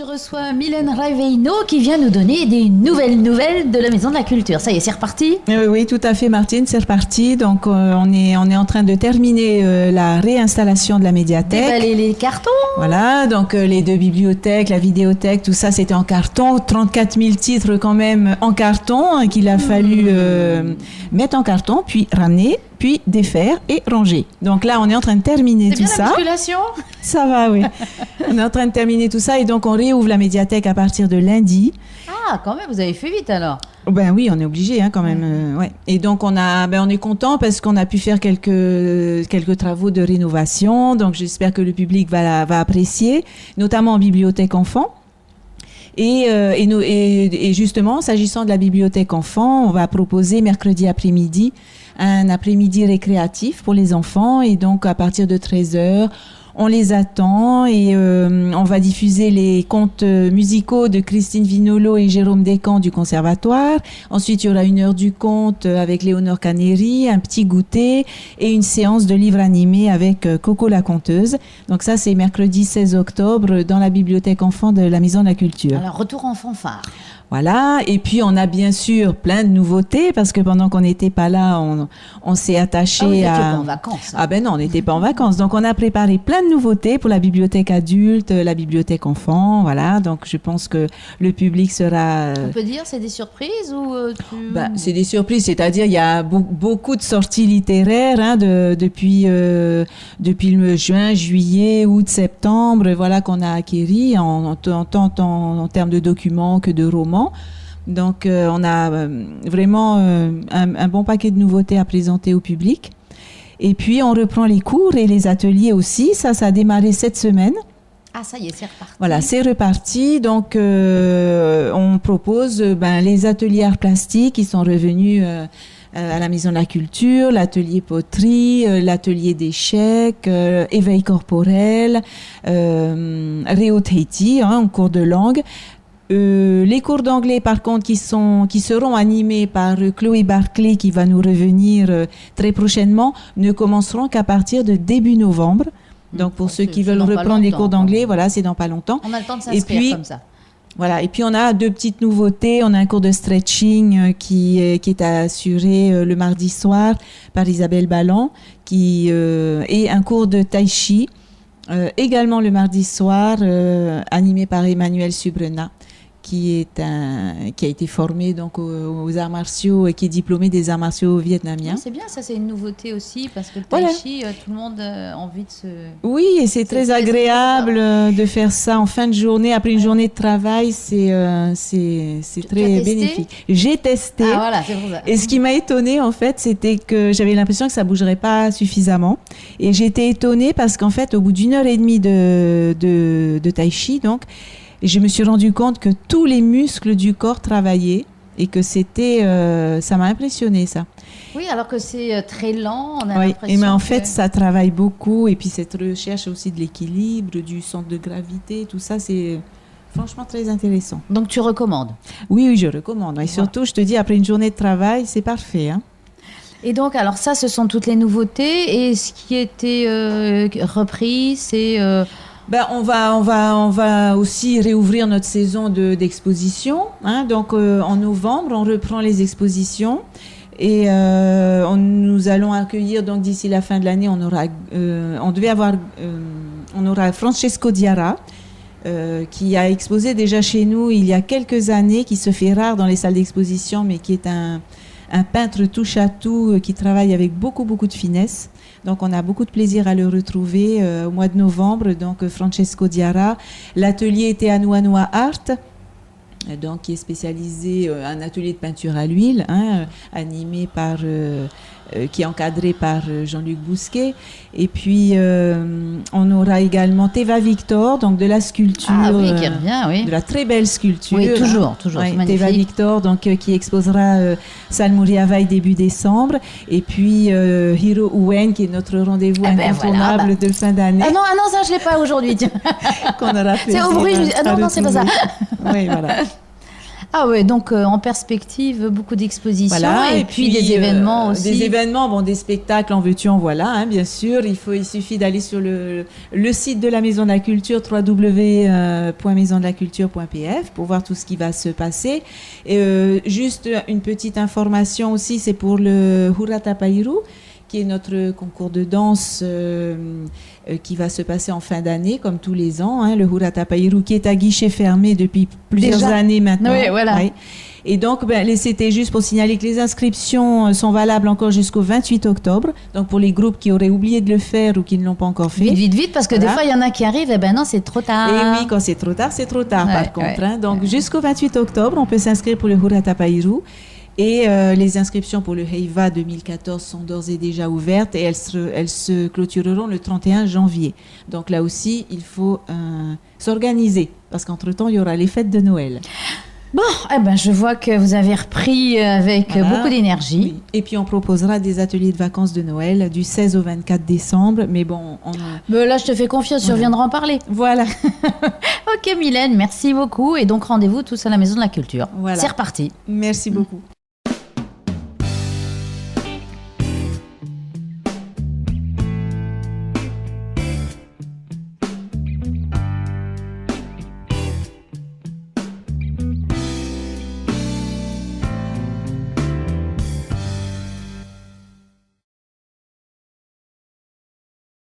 je reçois Mylène Raveino qui vient nous donner des nouvelles de la Maison de la Culture. Ça y est, c'est reparti ? Oui, tout à fait, Martine, c'est reparti. Donc, on est en train de terminer la réinstallation de la médiathèque. Déballer les cartons. Voilà, donc les 2 bibliothèques, la vidéothèque, tout ça, c'était en carton. 34 000 titres quand même en carton qu'il a fallu mettre en carton, puis ramener, puis défaire et ranger. Donc là, on est en train de terminer tout ça. C'est bien la musculation ? Ça va, oui. On est en train de terminer tout ça et donc on réouvre la médiathèque à partir de lundi. Ah, quand même, vous avez fait vite alors. Ben oui, on est obligé quand même. Ouais. Et donc on est content parce qu'on a pu faire quelques travaux de rénovation. Donc j'espère que le public va apprécier, notamment en bibliothèque enfant. Et justement, s'agissant de la bibliothèque enfant, on va proposer mercredi après-midi un après-midi récréatif pour les enfants. Et donc, à partir de 13h, on les attend et on va diffuser les contes musicaux de Christine Vinolo et Jérôme Descamps du Conservatoire. Ensuite, il y aura 1 heure du conte avec Léonore Caneri, un petit goûter et une séance de livres animés avec Coco la conteuse. Donc ça, c'est mercredi 16 octobre dans la bibliothèque enfant de la Maison de la Culture. Alors, retour en fanfare. Voilà, et puis on a bien sûr plein de nouveautés parce que pendant qu'on n'était pas là, on s'est attaché à... Vous n'étiez pas en vacances. Ah ben non, on n'était pas en vacances. Donc on a préparé plein de nouveautés pour la bibliothèque adulte, la bibliothèque enfant, voilà. Donc je pense que le public sera... On peut dire c'est des surprises ou c'est des surprises, c'est-à-dire il y a beaucoup de sorties littéraires depuis le juin, juillet, août, septembre, voilà qu'on a acquéri en termes de documents que de romans. Donc, on a vraiment un bon paquet de nouveautés à présenter au public. Et puis, on reprend les cours et les ateliers aussi. Ça a démarré cette semaine. Ah, ça y est, c'est reparti. Voilà, c'est reparti. Donc, on propose les ateliers arts plastiques qui sont revenus à la Maison de la Culture, l'atelier poterie, l'atelier d'échecs, éveil corporel, Réo Tahiti, en cours de langue. Les cours d'anglais, par contre, qui seront animés par Chloé Barclay, qui va nous revenir très prochainement, ne commenceront qu'à partir de début novembre. Donc, pour ceux qui veulent reprendre les cours d'anglais, voilà, c'est dans pas longtemps. On a le temps de s'inscrire comme ça. Voilà. Et puis, on a 2 petites nouveautés. On a un cours de stretching qui est assuré le mardi soir par Isabelle Ballan, et un cours de tai chi, également le mardi soir, animé par Emmanuel Subrena, qui a été formé donc aux arts martiaux et qui est diplômé des arts martiaux vietnamiens. C'est bien, ça c'est une nouveauté aussi parce que le tai chi, tout le monde a envie de se... Oui, et c'est très agréable de faire ça en fin de journée, après une journée de travail, c'est très bénéfique. J'ai testé. Ah voilà, c'est pour ça. Et ce qui m'a étonnée en fait, c'était que j'avais l'impression que ça bougerait pas suffisamment. Et j'étais étonnée parce qu'en fait, au bout d'1 heure et demie de tai chi, donc, et je me suis rendu compte que tous les muscles du corps travaillaient et que ça m'a impressionné ça. Oui, alors que c'est très lent, on a l'impression. Mais en fait, ça travaille beaucoup et puis cette recherche aussi de l'équilibre, du centre de gravité, tout ça, c'est franchement très intéressant. Donc tu recommandes ? Oui, je recommande. Et surtout, je te dis, après une journée de travail, c'est parfait, hein. Et donc, alors ça, ce sont toutes les nouveautés. Et ce qui était repris, c'est... On va aussi réouvrir notre saison d'exposition. Donc, en novembre, on reprend les expositions. Et nous allons accueillir, donc d'ici la fin de l'année, on aura Francesco Diarra, qui a exposé déjà chez nous il y a quelques années, qui se fait rare dans les salles d'exposition, mais qui est un peintre touche-à-tout qui travaille avec beaucoup, beaucoup de finesse. Donc, on a beaucoup de plaisir à le retrouver au mois de novembre. Donc, Francesco Diarra. L'atelier était à Noa Art, donc qui est spécialisé, un atelier de peinture à l'huile, animé par... qui est encadré par Jean-Luc Bousquet. Et puis, on aura également Teva Victor, donc de la sculpture. Ah oui, qui revient, oui. De la très belle sculpture. Oui, toujours, ouais, Teva Victor, donc, qui exposera Salmouri Havaï début décembre. Et puis, Hiro Ouen, qui est notre rendez-vous incontournable de fin d'année. Ah non, ça, je ne l'ai pas aujourd'hui. Qu'on aura fait. C'est au bruit. Ah non, c'est pas ça. Oui, voilà. Ah ouais, donc en perspective, beaucoup d'expositions Voilà, et puis des événements aussi. Des événements, bon, des spectacles, en veux-tu, en voilà, hein, bien sûr. Il suffit d'aller sur le site de la Maison de la Culture, www.maisondelaculture.pf, pour voir tout ce qui va se passer. Et, juste une petite information aussi, c'est pour le Huratapairu, qui est notre concours de danse qui va se passer en fin d'année, comme tous les ans. Hein, le Huratapairu, qui est à guichet fermé depuis plusieurs années maintenant. Oui, voilà. Ouais. Et donc, c'était juste pour signaler que les inscriptions sont valables encore jusqu'au 28 octobre. Donc, pour les groupes qui auraient oublié de le faire ou qui ne l'ont pas encore fait. Vite, vite, vite, parce que des fois, il y en a qui arrivent, et ben non, c'est trop tard. Et oui, quand c'est trop tard, par contre. Hein. Donc, jusqu'au 28 octobre, on peut s'inscrire pour le Huratapairu. Et les inscriptions pour le Heiva 2014 sont d'ores et déjà ouvertes et elles se clôtureront le 31 janvier. Donc là aussi, il faut s'organiser parce qu'entre-temps, il y aura les fêtes de Noël. Bon, je vois que vous avez repris avec beaucoup d'énergie. Oui. Et puis, on proposera des ateliers de vacances de Noël du 16 au 24 décembre. Mais bon, là, je te fais confiance, tu reviendras en parler. Voilà. Ok, Mylène, merci beaucoup. Et donc, rendez-vous tous à la Maison de la Culture. Voilà. C'est reparti. Merci beaucoup.